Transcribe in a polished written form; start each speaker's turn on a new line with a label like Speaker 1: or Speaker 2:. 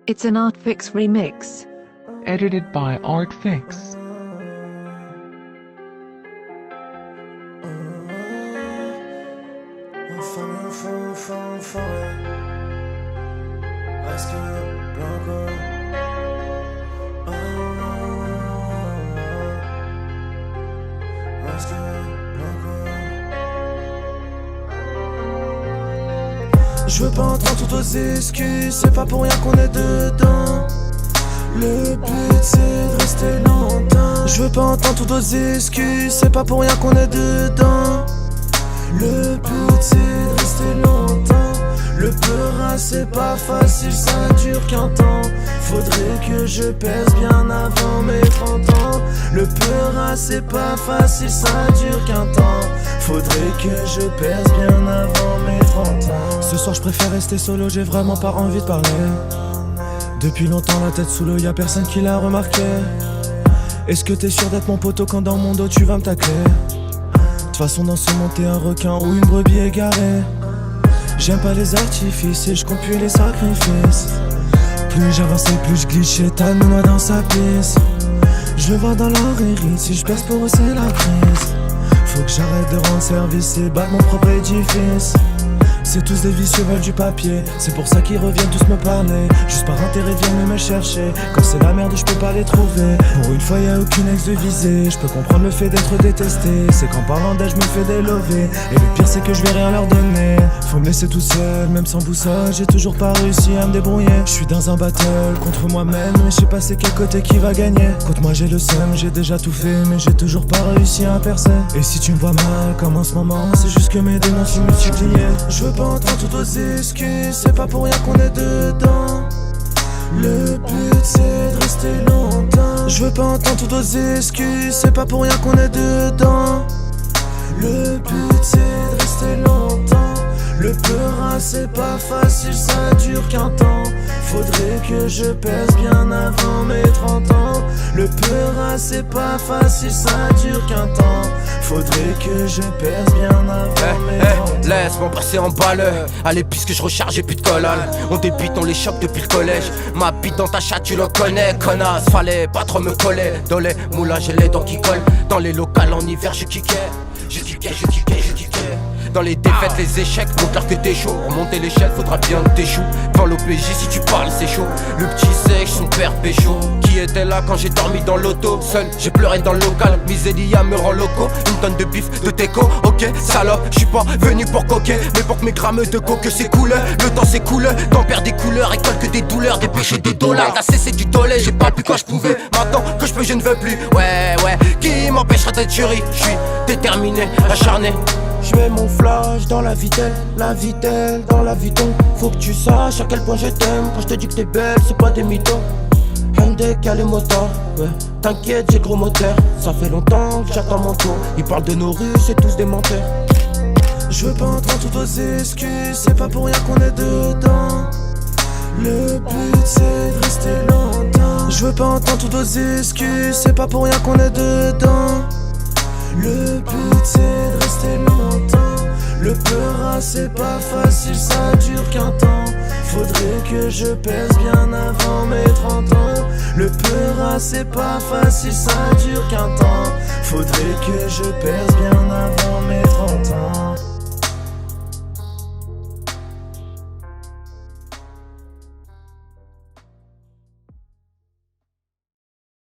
Speaker 1: It's an Artfix remix.
Speaker 2: Edited by Artfix.
Speaker 3: Je veux pas entendre toutes vos excuses, c'est pas pour rien qu'on est dedans. Le but c'est de rester longtemps. Je veux pas entendre toutes vos excuses, c'est pas pour rien qu'on est dedans. Le but c'est de rester longtemps. Le peur c'est pas facile, ça dure qu'un temps. Faudrait que je pèse bien avant mes 30 ans. Le peur c'est pas facile, ça dure qu'un temps. Faudrait que je pèse bien avant mes 30 ans. Ce soir je préfère rester solo, j'ai vraiment pas envie de parler. Depuis longtemps la tête sous l'eau, y'a personne qui l'a remarqué. Est-ce que t'es sûr d'être mon poteau quand dans mon dos tu vas me tacler? De toute façon dans ce monde t'es un requin ou une brebis égarée. J'aime pas les artifices et je compte plus les sacrifices. Plus j'avançais, plus je glitchais, t'as le noix dans sa piste. Je le vois dans leur hérite, si je perce pour eux c'est la crise. Faut que j'arrête de rendre service et battre mon propre édifice. C'est tous des vicieux veulent du papier, c'est pour ça qu'ils reviennent tous me parler. Juste par intérêt viennent me chercher. Quand c'est la merde je peux pas les trouver. Pour une fois y'a aucune ex de visée. Je peux comprendre le fait d'être détesté. C'est qu'en parlant d'elle je me fais délover. Et le pire c'est que je vais rien leur donner. Faut me laisser tout seul, même sans boussole. J'ai toujours pas réussi à me débrouiller. Je suis dans un battle contre moi-même. Mais je sais pas c'est quel côté qui va gagner. Contre moi j'ai le seum, j'ai déjà tout fait. Mais j'ai toujours pas réussi à percer. Et si tu me vois mal comme en ce moment, c'est juste que mes démons sont multipliés. Je veux pas entendre toutes vos excuses, c'est pas pour rien qu'on est dedans. Le but c'est de rester longtemps. Je veux pas entendre toutes vos excuses, c'est pas pour rien qu'on est dedans. Le but c'est de rester longtemps. Le peur c'est pas facile, ça dure qu'un temps. Faudrait que je pèse bien avant mes 30 ans. Le peur c'est pas facile, ça dure qu'un temps. Faudrait que je pèse bien avant mes 30 ans.
Speaker 4: Laisse-moi passer en balle. Allez puisque je recharge et plus de collal. On débite, on les choque depuis le collège. Ma bite dans ta chatte tu le connais. Connasse, fallait pas trop me coller. Dans les moulins j'ai les dents qui collent. Dans les locales en hiver je kickais. Je kickais. Dans les défaites, les échecs, montre-leur que t'es chaud. Remonter l'échelle, faudra bien que t'échoues. Devant l'OPJ, si tu parles, c'est chaud. Le petit sèche, son père pécho. Qui était là quand j'ai dormi dans l'auto? Seul, j'ai pleuré dans le local. Misélia me rend loco. Une tonne de bif, de teco. Ok, salope, j'suis pas venu pour coquer. Mais pour que mes grammes de coke s'écoulent. Le temps s'écoule, t'en perds des couleurs. Récolte que des douleurs, des péchés, des dollars. T'as cessé du tollé, j'ai pas pu quand j'pouvais. Maintenant que j'peux, je ne veux plus. Ouais, qui m'empêchera d'être jury? J'suis déterminé, acharné.
Speaker 3: J'mets mon flash dans la vitelle dans la viton. Faut que tu saches à quel point je t'aime. Quand je te dis que t'es belle, c'est pas des mythos. MDK les motards, ouais. T'inquiète, j'ai gros moteur. Ça fait longtemps que j'attends mon tour. Ils parlent de nos rues, c'est tous des menteurs. Je veux pas entendre toutes vos excuses, c'est pas pour rien qu'on est dedans. Le but c'est de rester longtemps. Je veux pas entendre toutes vos excuses, c'est pas pour rien qu'on est dedans. Le but c'est de rester longtemps. Le peur c'est pas facile, ça dure qu'un temps. Faudrait que je pèse bien avant mes 30 ans. Le peur c'est pas facile, ça dure qu'un temps. Faudrait que je pèse bien avant mes 30 ans.